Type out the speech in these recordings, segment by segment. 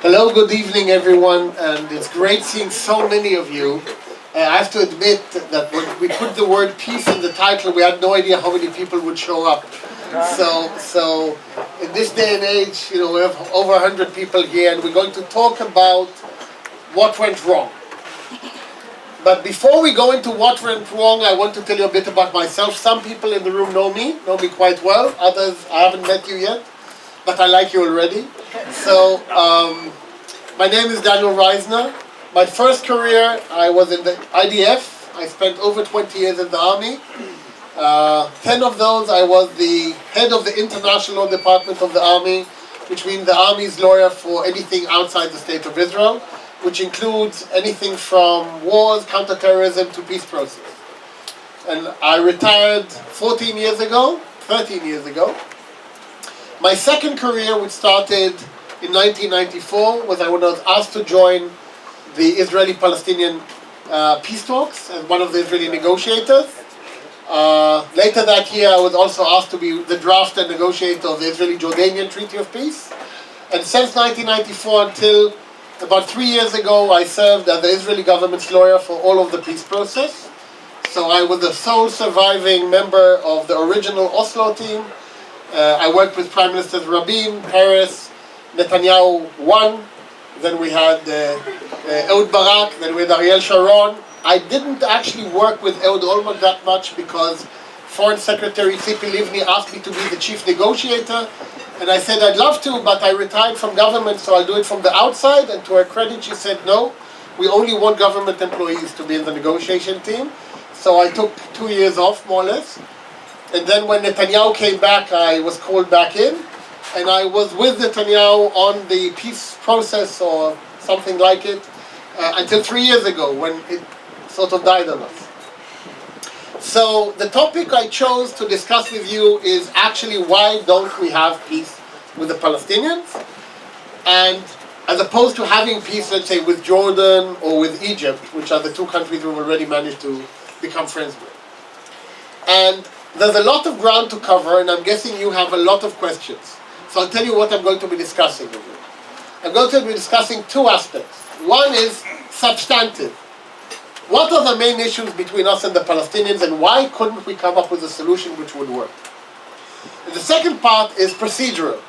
Hello, good evening everyone, and it's great seeing so many of you. I have to admit that when we put the word peace in the title, we had no idea how many people would show up. So in this day and age, we have over 100 people here, and we're going to talk about what went wrong. But before we go into what went wrong, I want to tell you a bit about myself. Some people in the room know me quite well. Others, I haven't met you yet, but I like you already. So, my name is Daniel Reisner. My first career, I was in the IDF. I spent over 20 years in the army. 10 of those, I was the head of the International Law Department of the Army, which means the Army's lawyer for anything outside the State of Israel, which includes anything from wars, counterterrorism, to peace process. And I retired 13 years ago. My second career, which started in 1994, was I was asked to join the Israeli-Palestinian peace talks as one of the Israeli negotiators. Later that year, I was also asked to be the draft and negotiator of the Israeli-Jordanian Treaty of Peace. And since 1994 until about 3 years ago, I served as the Israeli government's lawyer for all of the peace process. So I was the sole surviving member of the original Oslo team. I worked with Prime Ministers Rabin, Peres, Netanyahu 1, then we had Ehud Barak, then we had Ariel Sharon. I didn't actually work with Ehud Olmert that much because Foreign Secretary Tzipi Livni asked me to be the chief negotiator, and I said I'd love to, but I retired from government, so I'll do it from the outside. And to her credit, she said no, we only want government employees to be in the negotiation team. So I took 2 years off, more or less. And then when Netanyahu came back, I was called back in, and I was with Netanyahu on the peace process or something like it until 3 years ago when it sort of died on us. So the topic I chose to discuss with you is actually why don't we have peace with the Palestinians, and as opposed to having peace, let's say, with Jordan or with Egypt, which are the two countries we've already managed to become friends with. And there's a lot of ground to cover, and I'm guessing you have a lot of questions. So I'll tell you what I'm going to be discussing with you. I'm going to be discussing two aspects. One is substantive. What are the main issues between us and the Palestinians, and why couldn't we come up with a solution which would work? And the second part is procedural.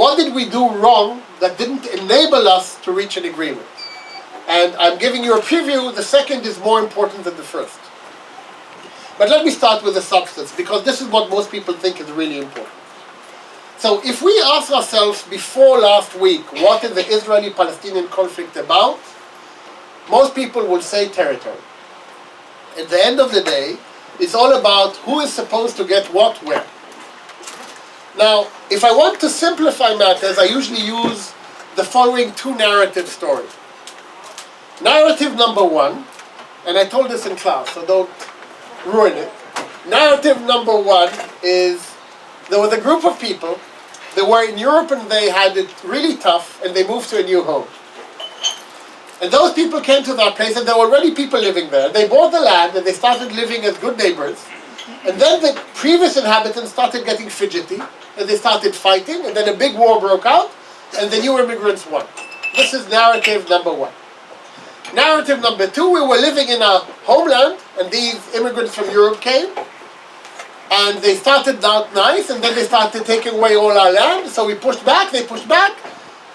What did we do wrong that didn't enable us to reach an agreement? And I'm giving you a preview. The second is more important than the first. But let me start with the substance, because this is what most people think is really important. So if we ask ourselves before last week, what is the Israeli-Palestinian conflict about? Most people will say territory. At the end of the day, it's all about who is supposed to get what where. Now, if I want to simplify matters, I usually use the following two narrative stories. Narrative number one, and I told this in class, so don't ruin it. Narrative number one is there was a group of people that were in Europe and they had it really tough and they moved to a new home. And those people came to that place and there were already people living there. They bought the land and they started living as good neighbors. And then the previous inhabitants started getting fidgety and they started fighting, and then a big war broke out and the new immigrants won. This is narrative number one. Narrative number two, we were living in our homeland and these immigrants from Europe came and they started out nice and then they started taking away all our land, so we pushed back, they pushed back,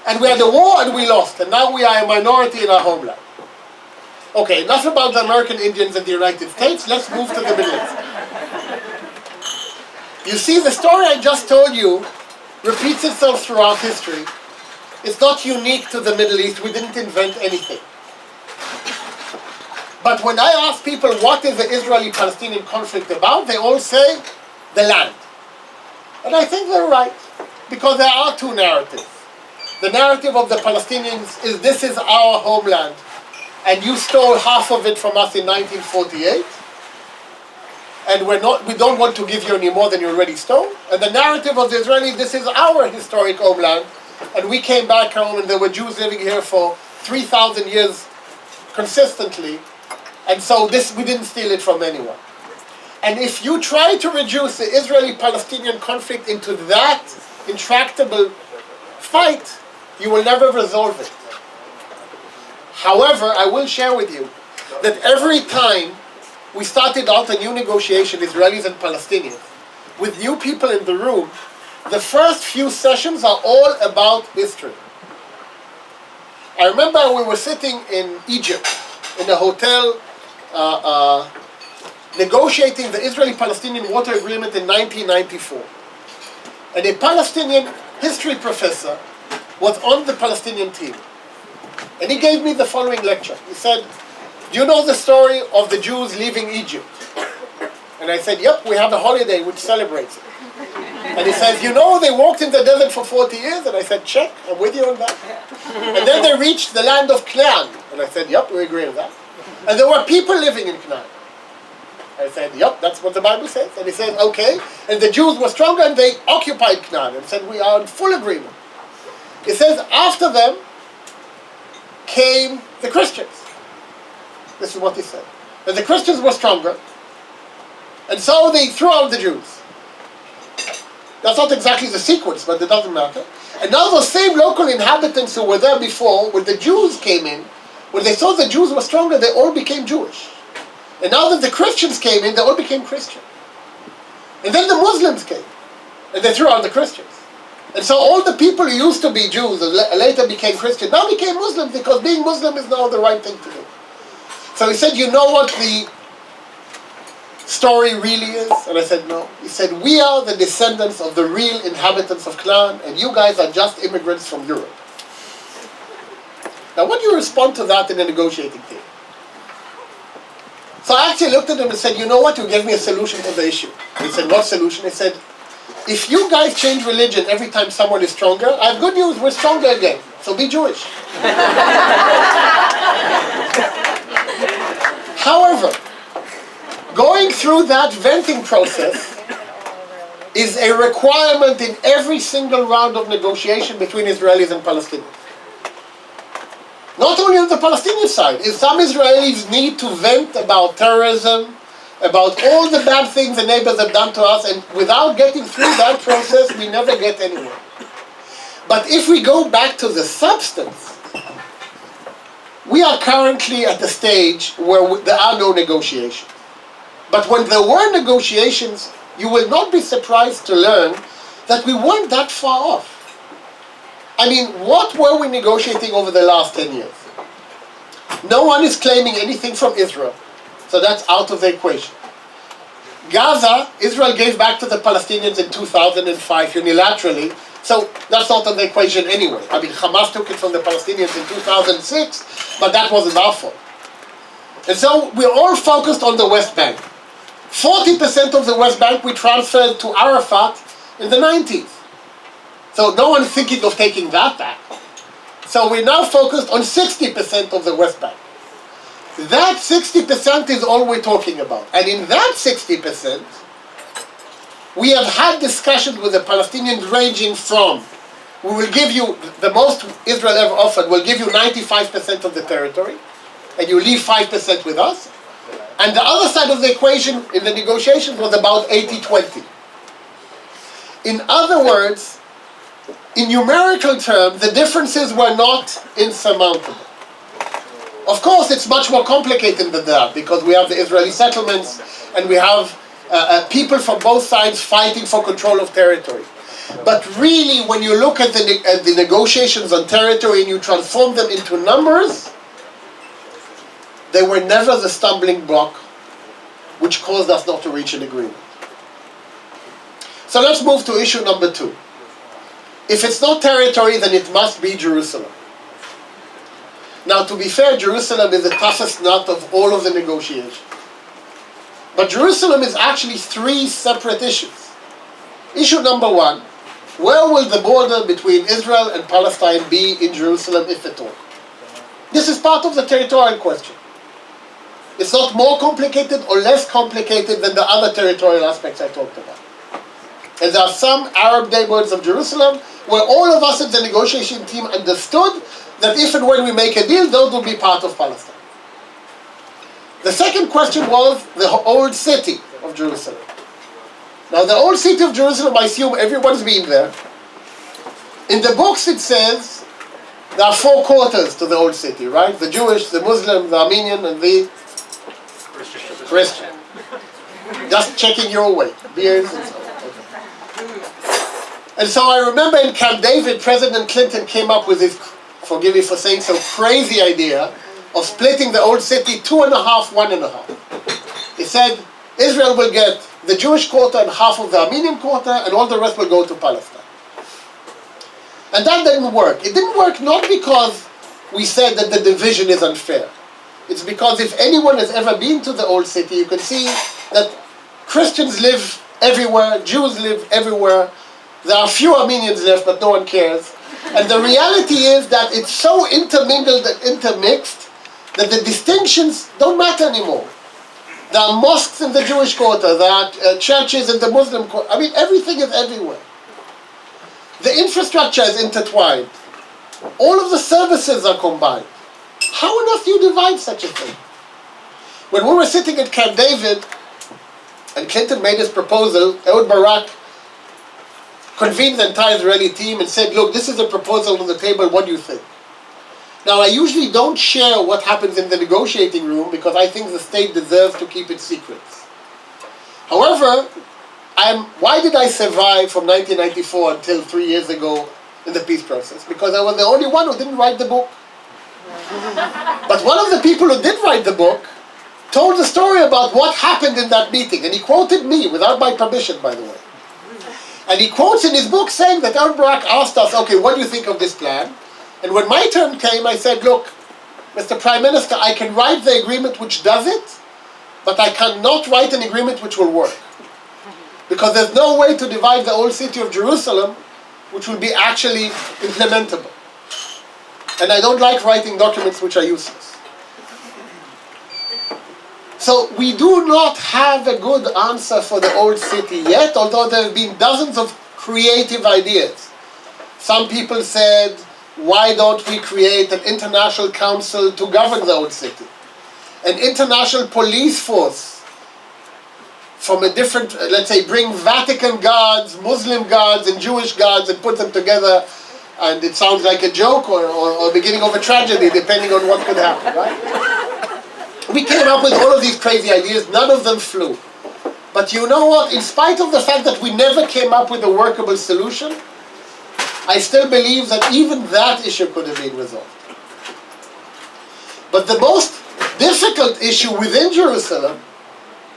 and we had a war and we lost, and now we are a minority in our homeland. Okay, enough about the American Indians and the United States, let's move to the Middle East. You see, the story I just told you repeats itself throughout history. It's not unique to the Middle East, we didn't invent anything. But when I ask people what is the Israeli-Palestinian conflict about, they all say the land. And I think they're right, because there are two narratives. The narrative of the Palestinians is this is our homeland, and you stole half of it from us in 1948, and we don't want to give you any more than you already stole. And the narrative of the Israelis, this is our historic homeland, and we came back home and there were Jews living here for 3,000 years consistently, and so we didn't steal it from anyone. And if you try to reduce the Israeli-Palestinian conflict into that intractable fight, you will never resolve it. However, I will share with you that every time we started out a new negotiation, Israelis and Palestinians, with new people in the room, the first few sessions are all about history. I remember we were sitting in Egypt, in a hotel, negotiating the Israeli-Palestinian water agreement in 1994. And a Palestinian history professor was on the Palestinian team. And he gave me the following lecture. He said, "Do you know the story of the Jews leaving Egypt?" And I said, "Yep, we have a holiday which celebrates it." And he says, "You know they walked in the desert for 40 years?" And I said, "Check, I'm with you on that." And then they reached the land of Canaan. And I said, "Yep, we agree on that." And there were people living in Canaan. I said, "Yep, that's what the Bible says." And he said, "Okay." And the Jews were stronger and they occupied Canaan. And said, "We are in full agreement." He says, after them came the Christians. This is what he said. And the Christians were stronger. And so they threw out the Jews. That's not exactly the sequence, but it doesn't matter. And now those same local inhabitants who were there before, when the Jews came in, when they saw the Jews were stronger, they all became Jewish. And now that the Christians came in, they all became Christian. And then the Muslims came, and they threw out the Christians. And so all the people who used to be Jews and later became Christian, now became Muslims, because being Muslim is now the right thing to do. So he said, "You know what the story really is?" And I said, "No." He said, "We are the descendants of the real inhabitants of Canaan, and you guys are just immigrants from Europe." Now, what do you respond to that in a negotiating team? So I actually looked at him and said, "You know what? You gave me a solution to the issue." He said, "What solution?" He said, "If you guys change religion every time someone is stronger, I have good news, we're stronger again. So be Jewish." However, going through that venting process is a requirement in every single round of negotiation between Israelis and Palestinians. Not only on the Palestinian side, some Israelis need to vent about terrorism, about all the bad things the neighbors have done to us, and without getting through that process, we never get anywhere. But if we go back to the substance, we are currently at the stage where there are no negotiations. But when there were negotiations, you will not be surprised to learn that we weren't that far off. I mean, what were we negotiating over the last 10 years? No one is claiming anything from Israel, so that's out of the equation. Gaza, Israel gave back to the Palestinians in 2005 unilaterally, so that's not on the equation anyway. I mean, Hamas took it from the Palestinians in 2006, but that wasn't our fault. And so we're all focused on the West Bank. 40% of the West Bank we transferred to Arafat in the 90s. So no one's thinking of taking that back. So we're now focused on 60% of the West Bank. That 60% is all we're talking about. And in that 60%, we have had discussions with the Palestinians ranging from, we will give you, the most Israel ever offered, we'll give you 95% of the territory, and you leave 5% with us. And the other side of the equation in the negotiations was about 80-20. In other words, in numerical terms, the differences were not insurmountable. Of course, it's much more complicated than that, because we have the Israeli settlements, and we have people from both sides fighting for control of territory. But really, when you look at the negotiations on territory and you transform them into numbers, they were never the stumbling block which caused us not to reach an agreement. So let's move to issue number 2. If it's not territory, then it must be Jerusalem. Now, to be fair, Jerusalem is the toughest nut of all of the negotiations. But Jerusalem is actually 3 separate issues. Issue number 1, where will the border between Israel and Palestine be in Jerusalem, if at all? This is part of the territorial question. It's not more complicated or less complicated than the other territorial aspects I talked about. And there are some Arab neighborhoods of Jerusalem where all of us at the negotiation team understood that if and when we make a deal, those will be part of Palestine. The second question was the old city of Jerusalem. Now, the old city of Jerusalem, I assume everyone's been there. In the books it says There are 4 quarters to the old city, right? The Jewish, the Muslim, the Armenian, and the Christian. Just checking your weight, beers and so on. Okay. And so I remember in Camp David, President Clinton came up with this, forgive me for saying so, crazy idea of splitting the old city 2.5, 1.5. He said, Israel will get the Jewish quarter and half of the Armenian quarter, and all the rest will go to Palestine. And that didn't work. It didn't work not because we said that the division is unfair. It's because if anyone has ever been to the old city, you can see that Christians live everywhere, Jews live everywhere. There are few Armenians left, but no one cares. And the reality is that it's so intermingled and intermixed that the distinctions don't matter anymore. There are mosques in the Jewish quarter, there are churches in the Muslim quarter. I mean, everything is everywhere. The infrastructure is intertwined. All of the services are combined. How on earth do you divide such a thing? When we were sitting at Camp David, and Clinton made his proposal, Ehud Barak convened the entire Israeli team and said, look, this is a proposal on the table, what do you think? Now, I usually don't share what happens in the negotiating room because I think the state deserves to keep its secrets. However, why did I survive from 1994 until 3 years ago in the peace process? Because I was the only one who didn't write the book. But one of the people who did write the book told the story about what happened in that meeting, and he quoted me, without my permission, by the way. And he quotes in his book saying that Ehud Barak asked us, okay, what do you think of this plan? And when my turn came, I said, look, Mr. Prime Minister, I can write the agreement which does it, but I cannot write an agreement which will work. Because there's no way to divide the old city of Jerusalem which will be actually implementable. And I don't like writing documents which are useless. So we do not have a good answer for the old city yet, although there have been dozens of creative ideas. Some people said, why don't we create an international council to govern the old city? An international police force from a different, let's say, bring Vatican guards, Muslim guards, and Jewish guards and put them together, and it sounds like a joke or beginning of a tragedy, depending on what could happen, right? We came up with all of these crazy ideas, none of them flew. But you know what? In spite of the fact that we never came up with a workable solution, I still believe that even that issue could have been resolved. But the most difficult issue within Jerusalem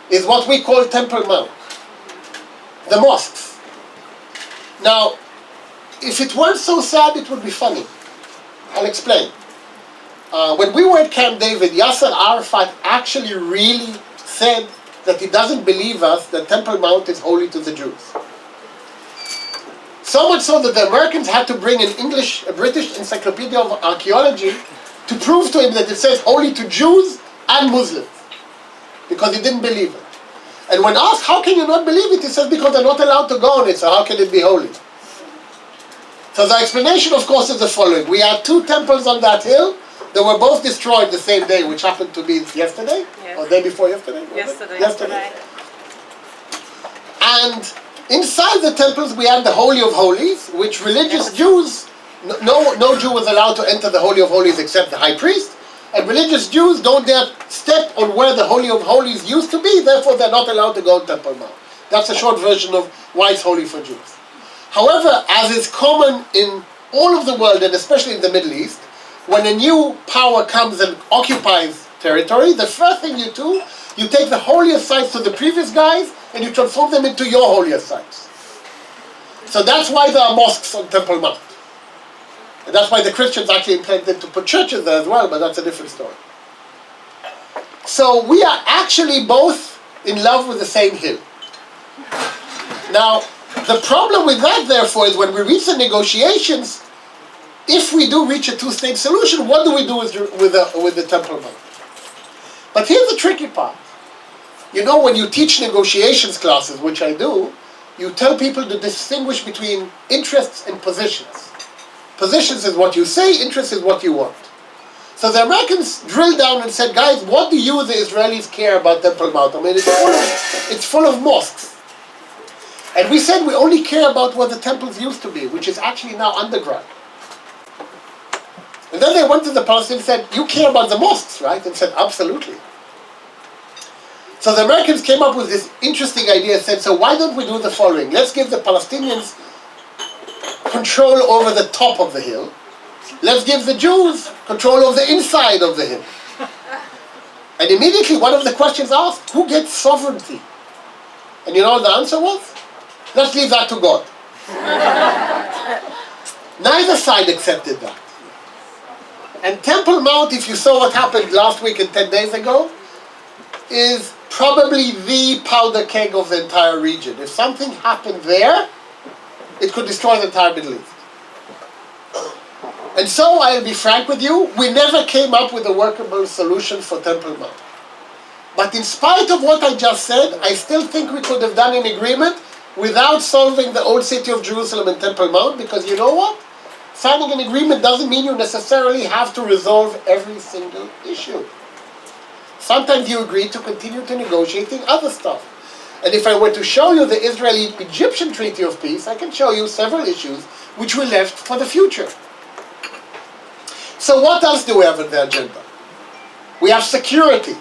is what we call Temple Mount, the mosques. Now, if it weren't so sad, it would be funny. I'll explain. When we were at Camp David, Yasser Arafat actually really said that he doesn't believe us that Temple Mount is holy to the Jews. So much so that the Americans had to bring a British Encyclopedia of Archaeology to prove to him that it says holy to Jews and Muslims, because he didn't believe it. And when asked, how can you not believe it? He says, because they're not allowed to go on it, so how can it be holy? So the explanation, of course, is the following. We had 2 temples on that hill. They were both destroyed the same day, which happened to be yesterday, yes. Or day before yesterday? Yesterday. And inside the temples, we had the Holy of Holies, which religious Jews, no Jew was allowed to enter the Holy of Holies except the high priest. And religious Jews don't dare step on where the Holy of Holies used to be, therefore they're not allowed to go to Temple Mount. That's a short version of why it's holy for Jews. However, as is common in all of the world, and especially in the Middle East, when a new power comes and occupies territory, the first thing you do, you take the holiest sites of the previous guys and you transform them into your holiest sites. So that's why there are mosques on Temple Mount. And that's why the Christians actually intended to put churches there as well, but that's a different story. So we are actually both in love with the same hill. Now, the problem with that, therefore, is when we reach the negotiations, if we do reach a 2-state solution, what do we do with the Temple Mount? But here's the tricky part. You know, when you teach negotiations classes, which I do, you tell people to distinguish between interests and positions. Positions is what you say, interest is what you want. So the Americans drilled down and said, guys, what do you, the Israelis, care about Temple Mount? I mean, it's full of mosques. And we said we only care about what the temples used to be, which is actually now underground. And then they went to the Palestinians and said, you care about the mosques, right? And said, absolutely. So the Americans came up with this interesting idea and said, so why don't we do the following? Let's give the Palestinians control over the top of the hill. Let's give the Jews control of the inside of the hill. And immediately one of the questions asked, who gets sovereignty? And you know what the answer was? Let's leave that to God. Neither side accepted that. And Temple Mount, if you saw what happened last week and 10 days ago, is probably the powder keg of the entire region. If something happened there, it could destroy the entire Middle East. And so, I'll be frank with you, we never came up with a workable solution for Temple Mount. But in spite of what I just said, I still think we could have done an agreement without solving the old city of Jerusalem and Temple Mount, because you know what? Signing an agreement doesn't mean you necessarily have to resolve every single issue. Sometimes you agree to continue to negotiating other stuff. And if I were to show you the Israeli-Egyptian Treaty of Peace, I can show you several issues which we left for the future. So what else do we have on the agenda? We have security.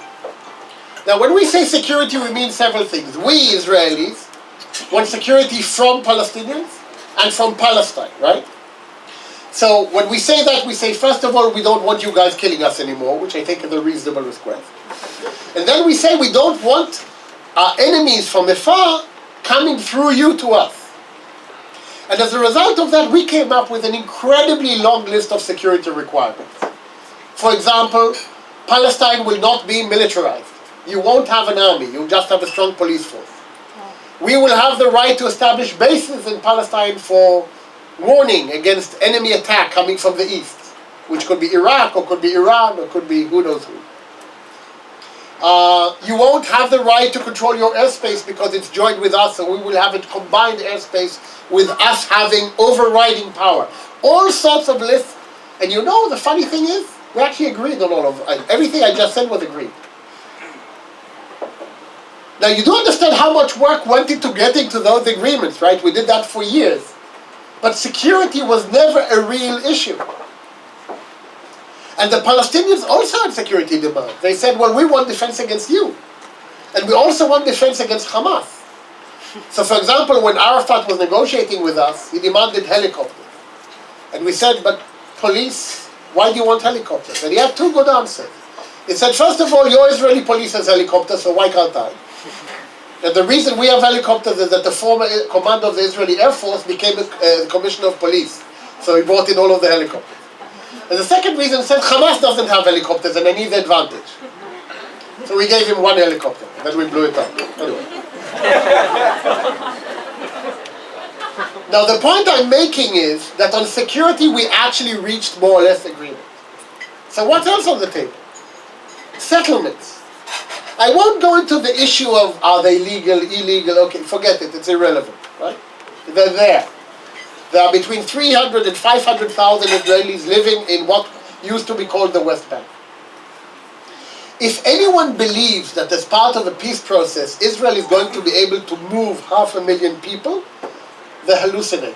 Now when we say security, we mean several things. We, Israelis, want security from Palestinians and from Palestine, right? So when we say that, we say, first of all, we don't want you guys killing us anymore, which I think is a reasonable request. And then we say we don't want our enemies from afar coming through you to us. And as a result of that, we came up with an incredibly long list of security requirements. For example, Palestine will not be militarized. You won't have an army, you'll just have a strong police force. We will have the right to establish bases in Palestine for warning against enemy attack coming from the east, which could be Iraq, or could be Iran, or could be who knows who. You won't have the right to control your airspace because it's joined with us, so we will have a combined airspace with us having overriding power. All sorts of lists. And you know, the funny thing is, we actually agreed on all of everything I just said was agreed. Now you do understand how much work went into getting to those agreements, right? We did that for years. But security was never a real issue. And the Palestinians also had security demands. They said, well, we want defense against you. And we also want defense against Hamas. So for example, when Arafat was negotiating with us, he demanded helicopters. And we said, but police, why do you want helicopters? And he had two good answers. He said, first of all, your Israeli police has helicopters, so why can't I? And the reason we have helicopters is that the former commander of the Israeli Air Force became a commissioner of police. So he brought in all of the helicopters. And the second reason said, Hamas doesn't have helicopters and I need the advantage. So we gave him one helicopter, and then we blew it up. Anyway. Now the point I'm making is that on security we actually reached more or less agreement. So what else on the table? Settlements. I won't go into the issue of are they legal, illegal, okay, forget it, it's irrelevant, right? They're there. There are between 300 and 500,000 Israelis living in what used to be called the West Bank. If anyone believes that as part of the peace process, Israel is going to be able to move 500,000 people, they're hallucinating.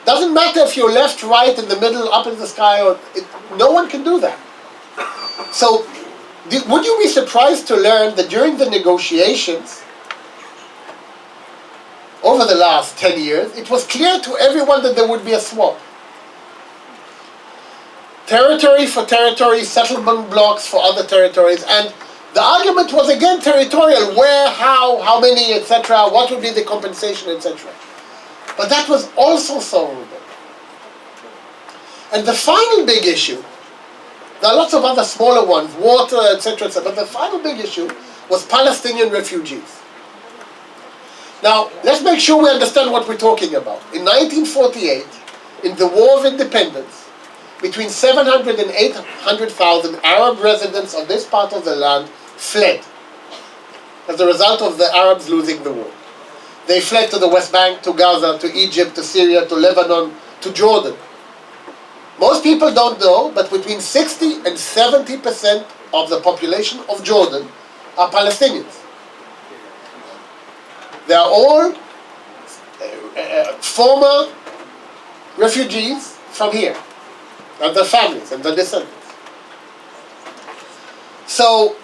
Doesn't matter if you're left, right, in the middle, up in the sky, or no one can do that. So, would you be surprised to learn that during the negotiations, over the last 10 years, it was clear to everyone that there would be a swap. Territory for territory, settlement blocks for other territories, and the argument was again territorial, where, how many, etc., what would be the compensation, etc. But that was also solvable. And the final big issue, there are lots of other smaller ones, water, etc., etc., but the final big issue was Palestinian refugees. Now, let's make sure we understand what we're talking about. In 1948, in the War of Independence, between 700 and 800,000 Arab residents of this part of the land fled as a result of the Arabs losing the war. They fled to the West Bank, to Gaza, to Egypt, to Syria, to Lebanon, to Jordan. Most people don't know, but between 60 and 70% of the population of Jordan are Palestinians. They are all former refugees from here. and their families and their descendants. So,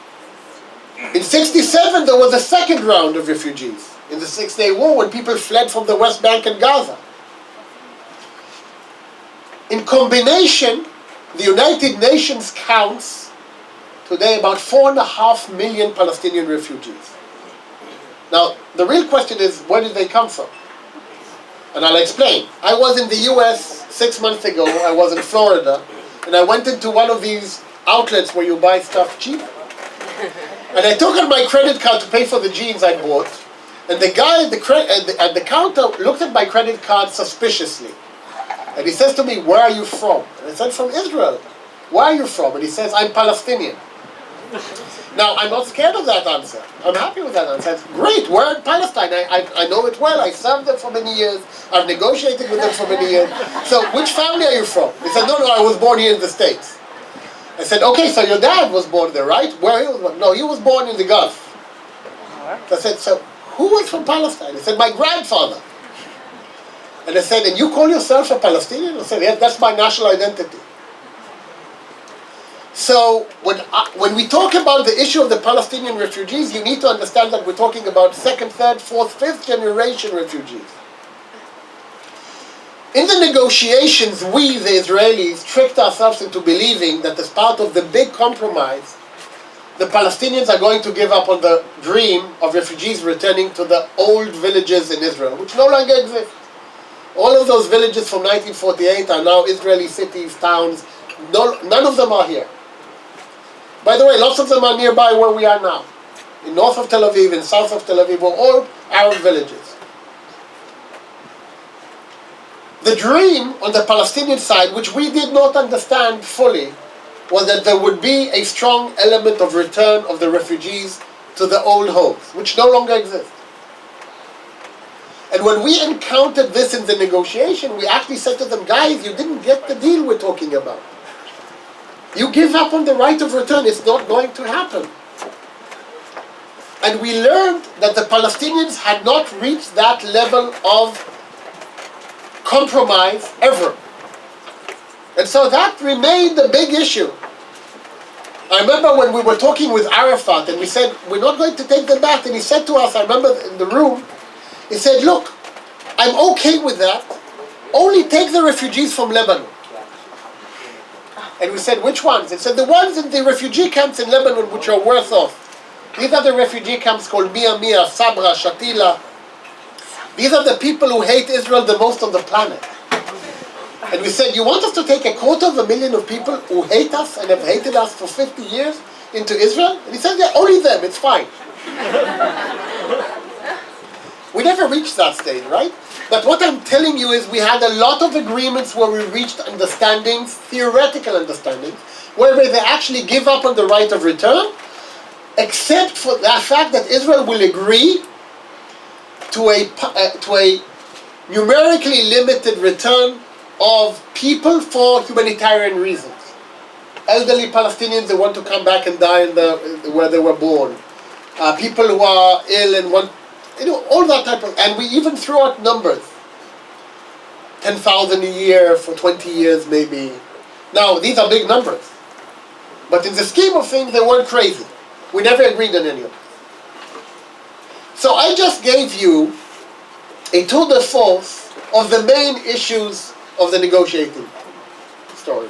in '67 there was a second round of refugees in the Six-Day War when people fled from the West Bank and Gaza. In combination, the United Nations counts today about 4.5 million Palestinian refugees. Now, the real question is, where did they come from? And I'll explain. I was in the US 6 months ago. I was in Florida, and I went into one of these outlets where you buy stuff cheap. And I took out my credit card to pay for the jeans I bought, and the guy at the counter looked at my credit card suspiciously. And he says to me, "Where are you from?" And I said, "From Israel." "Where are you from?" And he says, "I'm Palestinian." Now, I'm not scared of that answer. I'm happy with that answer. It's great, we're in Palestine. I know it well. I served them for many years. I've negotiated with them for many years. So, which family are you from? He said, "No, I was born here in the States." I said, "Okay, so your dad was born there, right?" "Where he was born?" "No, he was born in the Gulf." So I said, "So, who was from Palestine?" He said, "My grandfather." And I said, "And you call yourself a Palestinian?" I said, "Yes, that's my national identity." So when we talk about the issue of the Palestinian refugees, you need to understand that we're talking about second, third, fourth, fifth generation refugees. In the negotiations, we, the Israelis, tricked ourselves into believing that as part of the big compromise, the Palestinians are going to give up on the dream of refugees returning to the old villages in Israel, which no longer exist. All of those villages from 1948 are now Israeli cities, towns. None of them are here. By the way, lots of them are nearby where we are now. In north of Tel Aviv, in south of Tel Aviv, were all Arab villages. The dream on the Palestinian side, which we did not understand fully, was that there would be a strong element of return of the refugees to the old homes, which no longer exist. And when we encountered this in the negotiation, we actually said to them, "Guys, you didn't get the deal we're talking about. You give up on the right of return, it's not going to happen." And we learned that the Palestinians had not reached that level of compromise ever. And so that remained a big issue. I remember when we were talking with Arafat and we said, "We're not going to take them back." And he said to us, I remember in the room, he said, "Look, I'm okay with that. Only take the refugees from Lebanon." And we said, "Which ones?" He said, "The ones in the refugee camps in Lebanon which are worse off. These are the refugee camps called Mia Mia, Sabra, Shatila. These are the people who hate Israel the most on the planet." And we said, "You want us to take 250,000 of people who hate us and have hated us for 50 years into Israel?" And he said, "Yeah, only them, it's fine." We never reached that stage, right? But what I'm telling you is we had a lot of agreements where we reached understandings, theoretical understandings, where they actually give up on the right of return, except for the fact that Israel will agree to a numerically limited return of people for humanitarian reasons. Elderly Palestinians that want to come back and die where they were born. People who are ill and want, all that type of, and we even threw out numbers. 10,000 a year for 20 years maybe. Now, these are big numbers. But in the scheme of things, they weren't crazy. We never agreed on any of them. So I just gave you a tour de force of the main issues of the negotiating story.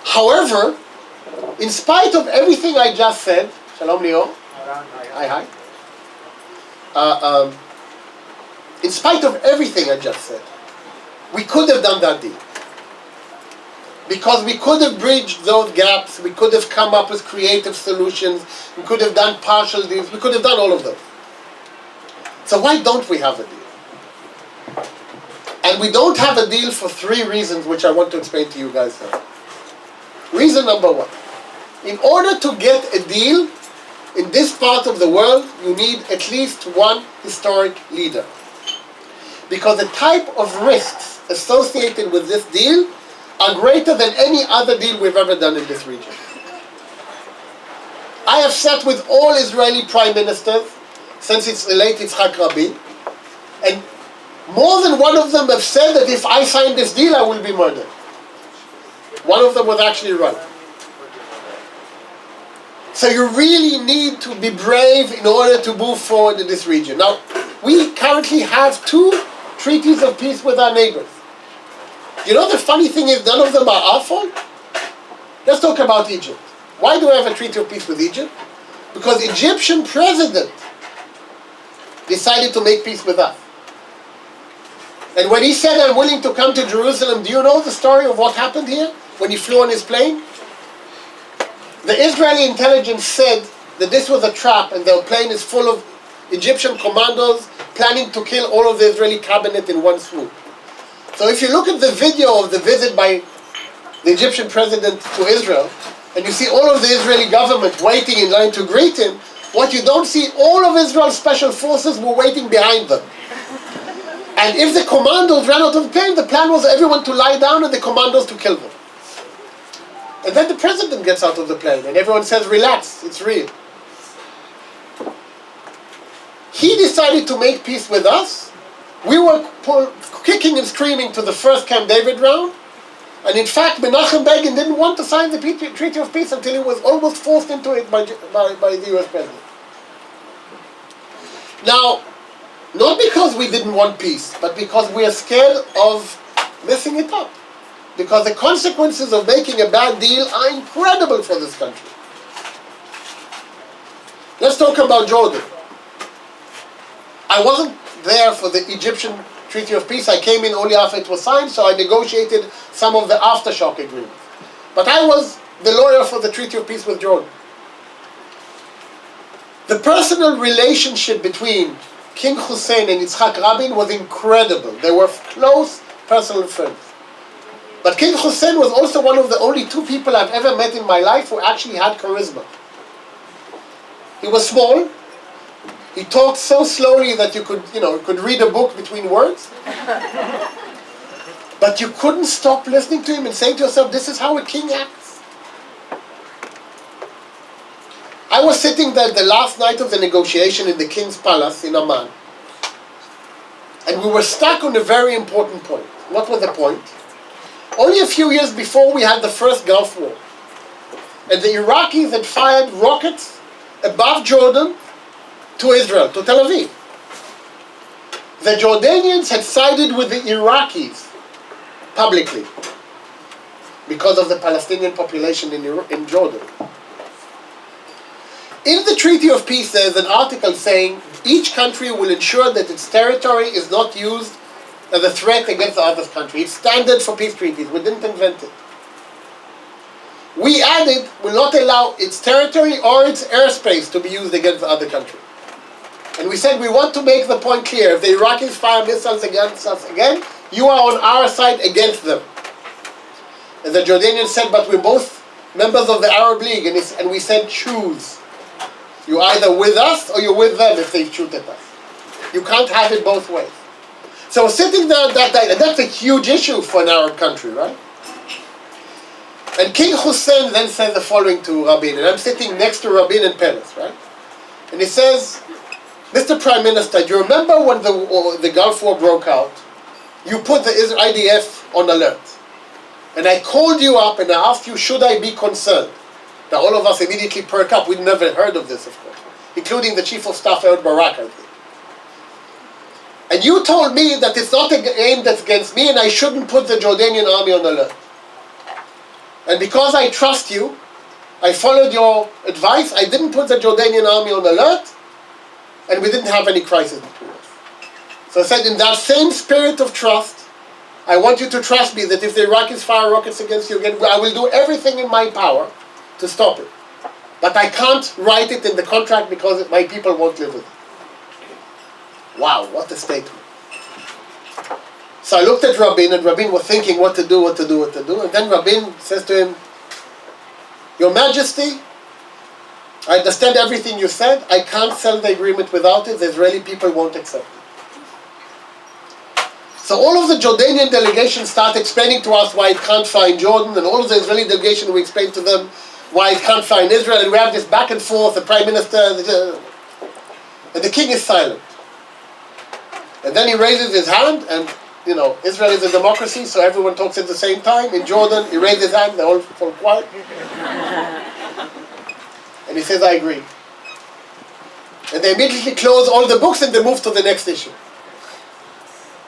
However, in spite of everything I just said, Shalom Leo. Hi. In spite of everything I just said, we could have done that deal. Because we could have bridged those gaps, we could have come up with creative solutions, we could have done partial deals, we could have done all of those. So why don't we have a deal? And we don't have a deal for 3 reasons, which I want to explain to you guys now. Reason number 1. In order to get a deal in this part of the world, you need at least one historic leader. Because the type of risks associated with this deal are greater than any other deal we've ever done in this region. I have sat with all Israeli prime ministers since it's late Yitzhak Rabin, and More than one of them have said that if I sign this deal, I will be murdered. One of them was actually right. So you really need to be brave in order to move forward in this region. Now, we currently have 2 treaties of peace with our neighbors. You know, the funny thing is, none of them are our fault. Let's talk about Egypt. Why do I have a treaty of peace with Egypt? Because the Egyptian president decided to make peace with us. And when he said, I'm willing to come to Jerusalem, do you know the story of what happened here when he flew on his plane? The Israeli intelligence said that this was a trap and their plane is full of Egyptian commandos planning to kill all of the Israeli cabinet in one swoop. So if you look at the video of the visit by the Egyptian president to Israel, and you see all of the Israeli government waiting in line to greet him, what you don't see, all of Israel's special forces were waiting behind them. And if the commandos ran out of the plane, the plan was everyone to lie down and the commandos to kill them. And then the president gets out of the plane and everyone says, relax, it's real. He decided to make peace with us. We were kicking and screaming to the first Camp David round. And in fact, Menachem Begin didn't want to sign the Treaty of Peace until he was almost forced into it by the US president. Now, not because we didn't want peace, but because we are scared of messing it up. Because the consequences of making a bad deal are incredible for this country. Let's talk about Jordan. I wasn't there for the Egyptian Treaty of Peace. I came in only after it was signed, so I negotiated some of the aftershock agreements. But I was the lawyer for the Treaty of Peace with Jordan. The personal relationship between King Hussein and Yitzhak Rabin was incredible. They were close personal friends. But King Hussein was also one of the only 2 people I've ever met in my life who actually had charisma. He was small. He talked so slowly that you could read a book between words. But you couldn't stop listening to him and saying to yourself, this is how a king acts. I was sitting there the last night of the negotiation in the king's palace in Amman. And we were stuck on a very important point. What was the point? Only a few years before we had the first Gulf War. And the Iraqis had fired rockets above Jordan to Israel, to Tel Aviv. The Jordanians had sided with the Iraqis publicly because of the Palestinian population in Jordan. In the Treaty of Peace, there is an article saying each country will ensure that its territory is not used as a threat against the other country. It's standard for peace treaties. We didn't invent it. We added, will not allow its territory or its airspace to be used against the other country. And we said we want to make the point clear. If the Iraqis fire missiles against us again, you are on our side against them. And the Jordanians said, but we're both members of the Arab League. And we said, choose. You're either with us or you're with them if they shoot at us. You can't have it both ways. So sitting there that day, and that's a huge issue for an Arab country, right? And King Hussein then said the following to Rabin, and I'm sitting next to Rabin and Peres, right? And he says, Mr. Prime Minister, do you remember when the Gulf War broke out? You put the IDF on alert. And I called you up and I asked you, should I be concerned? Now all of us immediately perk up. We'd never heard of this, of course. Including the Chief of Staff, Ehud Barak, I think. And you told me that it's not a game that's against me and I shouldn't put the Jordanian army on alert. And because I trust you, I followed your advice. I didn't put the Jordanian army on alert. And we didn't have any crisis between us. So I said, in that same spirit of trust, I want you to trust me that if the Iraqis fire rockets against you again, I will do everything in my power to stop it. But I can't write it in the contract because my people won't live with it. Wow, what a statement. So I looked at Rabin, and Rabin was thinking what to do. And then Rabin says to him, Your Majesty, I understand everything you said. I can't sell the agreement without it. The Israeli people won't accept it. So all of the Jordanian delegation start explaining to us why it can't fly in Jordan, and all of the Israeli delegation, we explain to them why it can't fly in Israel, and we have this back and forth, the Prime Minister, and the king is silent. And then he raises his hand, and you know, Israel is a democracy, so everyone talks at the same time. In Jordan, he raised his hand, they all fall quiet. And he says, I agree. And they immediately close all the books and they move to the next issue.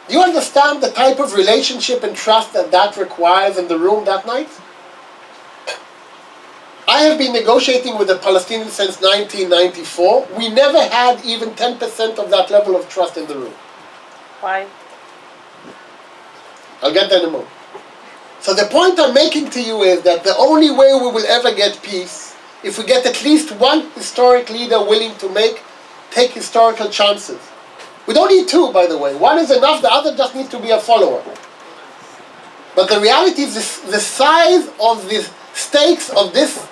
Do you understand the type of relationship and trust that that requires in the room that night? I have been negotiating with the Palestinians since 1994. We never had even 10% of that level of trust in the room. Why? I'll get there in a moment. So the point I'm making to you is that the only way we will ever get peace if we get at least one historic leader willing to take historical chances. We don't need two, by the way. One is enough, the other just needs to be a follower. But the reality is the size of the stakes of this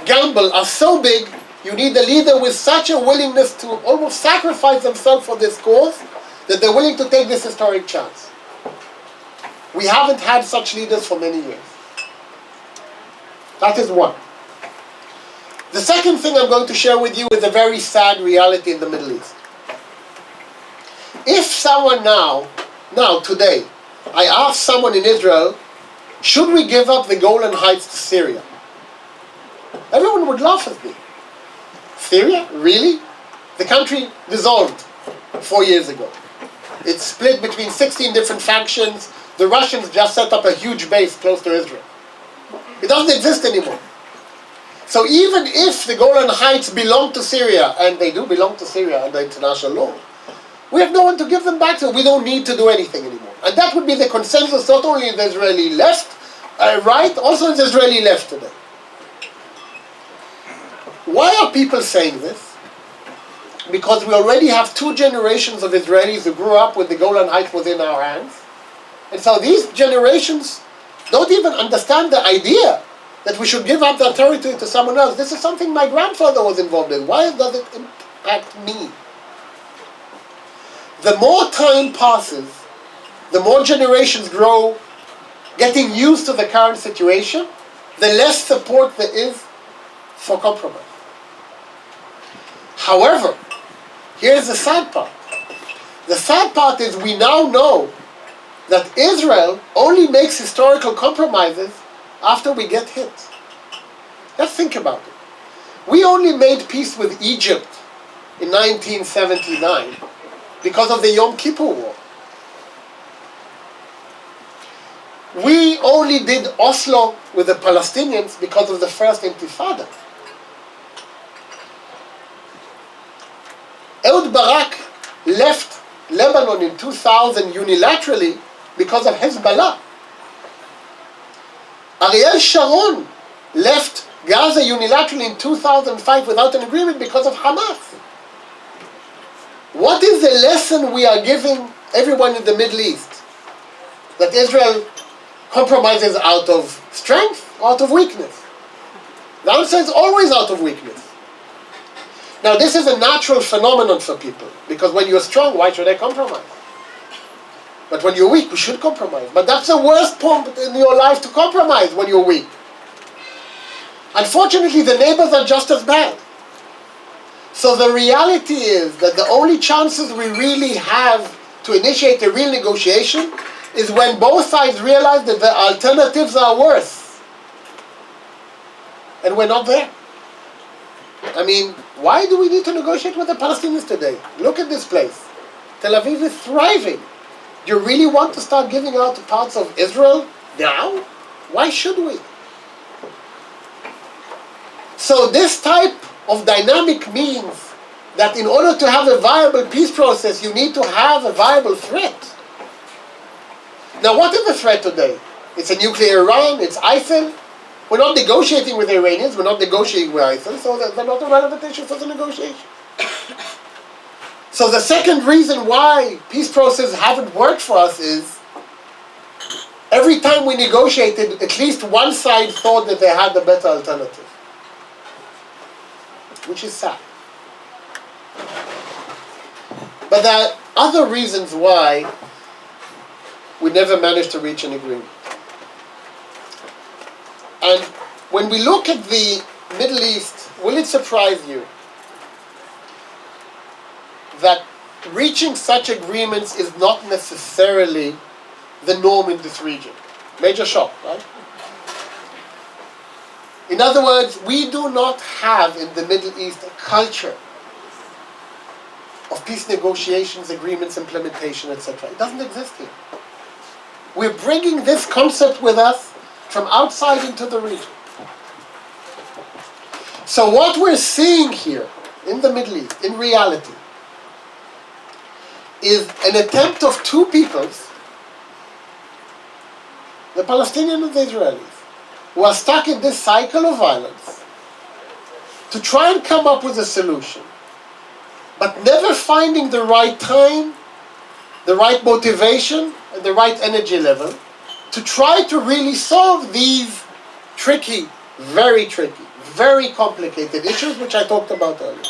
gamble are so big, you need a leader with such a willingness to almost sacrifice themselves for this cause that they're willing to take this historic chance. We haven't had such leaders for many years. That is one. The second thing I'm going to share with you is a very sad reality in the Middle East. If someone today, I ask someone in Israel, should we give up the Golan Heights to Syria? Everyone would laugh at me. Syria? Really? The country dissolved 4 years ago. It's split between 16 different factions. The Russians just set up a huge base close to Israel. It doesn't exist anymore. So even if the Golan Heights belong to Syria, and they do belong to Syria under international law, we have no one to give them back to. We don't need to do anything anymore. And that would be the consensus not only in the Israeli left, right, also in the Israeli left today. Why are people saying this? Because we already have 2 generations of Israelis who grew up with the Golan Heights within our hands. And so these generations don't even understand the idea that we should give up that territory to someone else. This is something my grandfather was involved in. Why does it impact me? The more time passes, the more generations grow, getting used to the current situation, the less support there is for compromise. However, here's the sad part. The sad part is we now know that Israel only makes historical compromises after we get hit. Let's think about it. We only made peace with Egypt in 1979 because of the Yom Kippur War. We only did Oslo with the Palestinians because of the first Intifada. Ehud Barak left Lebanon in 2000 unilaterally because of Hezbollah. Ariel Sharon left Gaza unilaterally in 2005 without an agreement because of Hamas. What is the lesson we are giving everyone in the Middle East? That Israel compromises out of strength or out of weakness? The answer is always out of weakness. Now this is a natural phenomenon for people, because when you're strong, why should I compromise? But when you're weak, you should compromise. But that's the worst point in your life to compromise, when you're weak. Unfortunately, the neighbors are just as bad. So the reality is that the only chances we really have to initiate a real negotiation is when both sides realize that the alternatives are worse. And we're not there. I mean, why do we need to negotiate with the Palestinians today? Look at this place. Tel Aviv is thriving. Do you really want to start giving out parts of Israel now? Why should we? So this type of dynamic means that in order to have a viable peace process, you need to have a viable threat. Now what is the threat today? It's a nuclear Iran, it's ISIL. We're not negotiating with the Iranians, we're not negotiating with ISIL, so they're not a relevant issue for the negotiation. So the second reason why peace processes haven't worked for us is every time we negotiated, at least one side thought that they had the better alternative. Which is sad. But there are other reasons why we never managed to reach an agreement. And when we look at the Middle East, will it surprise you that reaching such agreements is not necessarily the norm in this region. Major shock, right? In other words, we do not have in the Middle East a culture of peace negotiations, agreements, implementation, etc. It doesn't exist here. We're bringing this concept with us from outside into the region. So what we're seeing here in the Middle East, in reality, is an attempt of two peoples, the Palestinians and the Israelis, who are stuck in this cycle of violence, to try and come up with a solution, but never finding the right time, the right motivation, and the right energy level to try to really solve these tricky, very complicated issues which I talked about earlier.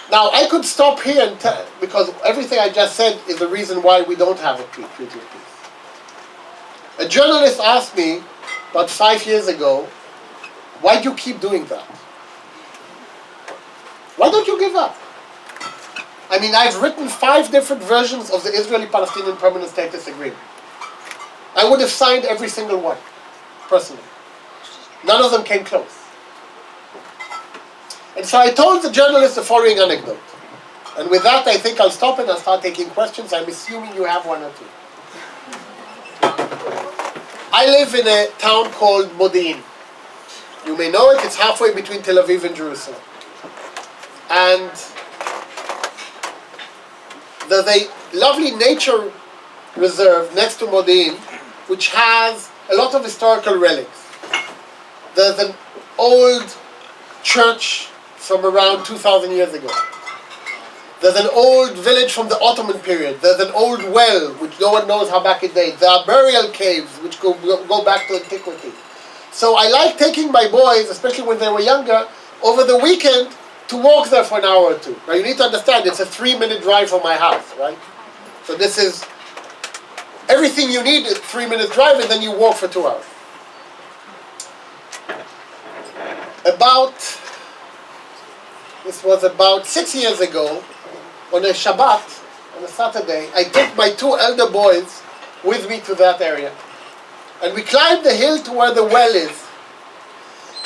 Now, I could stop here and tell, because everything I just said is the reason why we don't have a treaty of peace. A journalist asked me about 5 years ago, why do you keep doing that? Why don't you give up? I mean, I've written 5 different versions of the Israeli-Palestinian Permanent Status Agreement. I would have signed every single one, personally. None of them came close. And so I told the journalist the following anecdote. And with that, I think I'll stop and I'll start taking questions. I'm assuming you have one or two. I live in a town called Modi'in. You may know it. It's halfway between Tel Aviv and Jerusalem. And there's a lovely nature reserve next to Modi'in, which has a lot of historical relics. There's an old church from around 2,000 years ago. There's an old village from the Ottoman period. There's an old well, which no one knows how back it dates. There are burial caves, which go back to antiquity. So I like taking my boys, especially when they were younger, over the weekend to walk there for an hour or two. Now you need to understand, it's a 3-minute drive from my house, right? So this is, everything you need is 3 minutes drive, and then you walk for 2 hours. This was about 6 years ago, on a Shabbat, on a Saturday, I took my 2 elder boys with me to that area. And we climbed the hill to where the well is.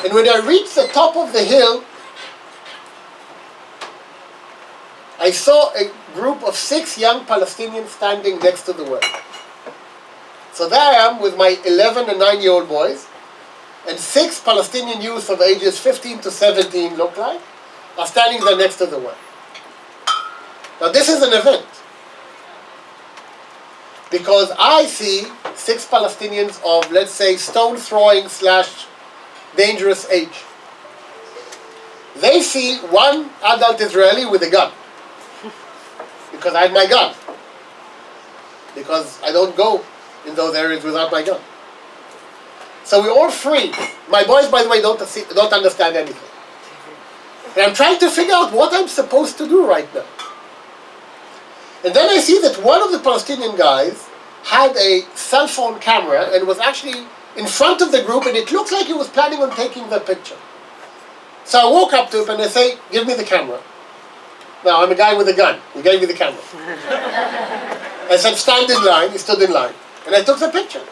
And when I reached the top of the hill, I saw a group of 6 young Palestinians standing next to the well. So there I am with my 11 and 9-year-old boys, and 6 Palestinian youths of ages 15 to 17 look like, are standing there next to the well. Now this is an event, because I see 6 Palestinians of, let's say, stone-throwing / dangerous age. They see 1 adult Israeli with a gun, because I had my gun, because I don't go in those areas without my gun. So we all freeze. My boys, by the way, don't understand anything. And I'm trying to figure out what I'm supposed to do right now. And then I see that one of the Palestinian guys had a cell phone camera and was actually in front of the group, and it looked like he was planning on taking the picture. So I walk up to him and I say, give me the camera. Now, I'm a guy with a gun. He gave me the camera. I said, stand in line. He stood in line. And I took the picture.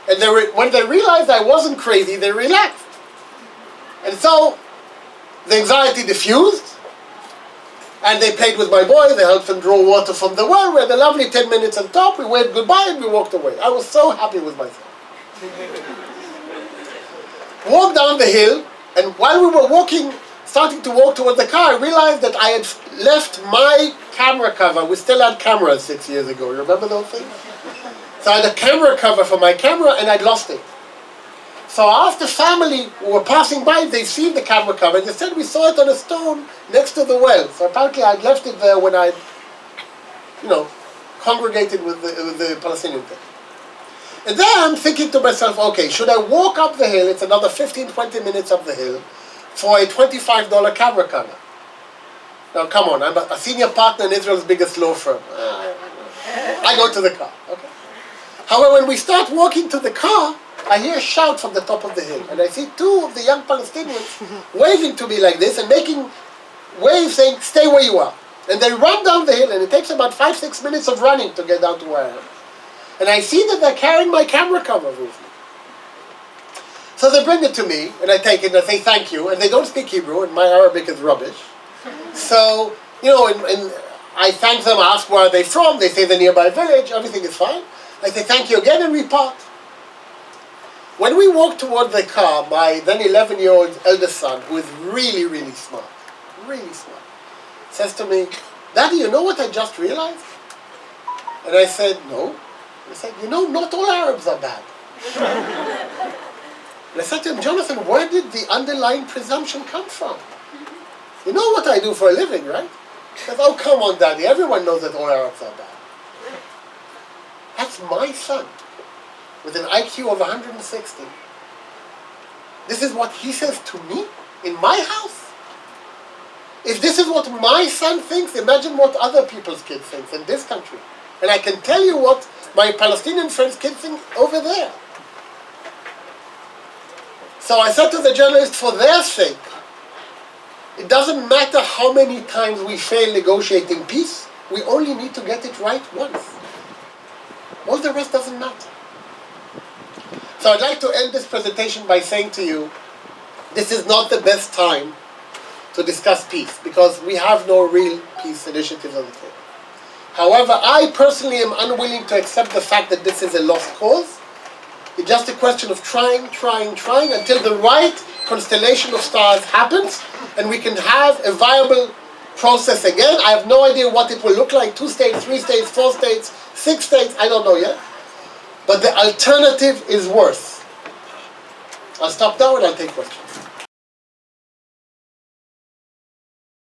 And when they realized I wasn't crazy, they relaxed. And so the anxiety diffused. And they played with my boy. They helped them draw water from the well. We had a lovely 10 minutes on top. We waved goodbye and we walked away. I was so happy with myself. Walked down the hill. And while we were walking, starting to walk towards the car, I realized that I had left my camera cover. We still had cameras 6 years ago. You remember those things? So I had a camera cover for my camera and I'd lost it. So I asked the family who were passing by if they'd seen the camera cover, and they said we saw it on a stone next to the well. So apparently I'd left it there when I'd, congregated with the Palestinian thing. And then I'm thinking to myself, okay, should I walk up the hill? It's another 15, 20 minutes up the hill for a $25 camera cover. Now come on, I'm a senior partner in Israel's biggest law firm. I go to the car, okay. However, when we start walking to the car, I hear a shout from the top of the hill, and I see two of the young Palestinians waving to me like this and making waves saying, stay where you are. And they run down the hill, and it takes about 5-6 minutes of running to get down to where I am. And I see that they're carrying my camera cover with me. So they bring it to me, and I take it, and I say thank you, and they don't speak Hebrew, and my Arabic is rubbish. So, you know, and I thank them, I ask where are they from, they say the nearby village, everything is fine. I say thank you again, and we part. When we walk toward the car, my then 11-year-old eldest son, who is really, really smart, says to me, Daddy, you know what I just realized? And I said, no. He said, you know, not all Arabs are bad. And I said to him, Jonathan, where did the underlying presumption come from? You know what I do for a living, right? He says, oh, come on, Daddy, everyone knows that all Arabs are bad. That's my son, with an IQ of 160. This is what he says to me in my house. If this is what my son thinks, imagine what other people's kids think in this country. And I can tell you what my Palestinian friends' kids think over there. So I said to the journalist, for their sake, it doesn't matter how many times we fail negotiating peace, we only need to get it right once. All the rest doesn't matter. So I'd like to end this presentation by saying to you, this is not the best time to discuss peace, because we have no real peace initiatives on the table. However, I personally am unwilling to accept the fact that this is a lost cause. It's just a question of trying until the right constellation of stars happens and we can have a viable process again. I have no idea what it will look like, 2 states, 3 states, 4 states, 6 states, I don't know yet. But the alternative is worse. I'll stop now and I'll take questions.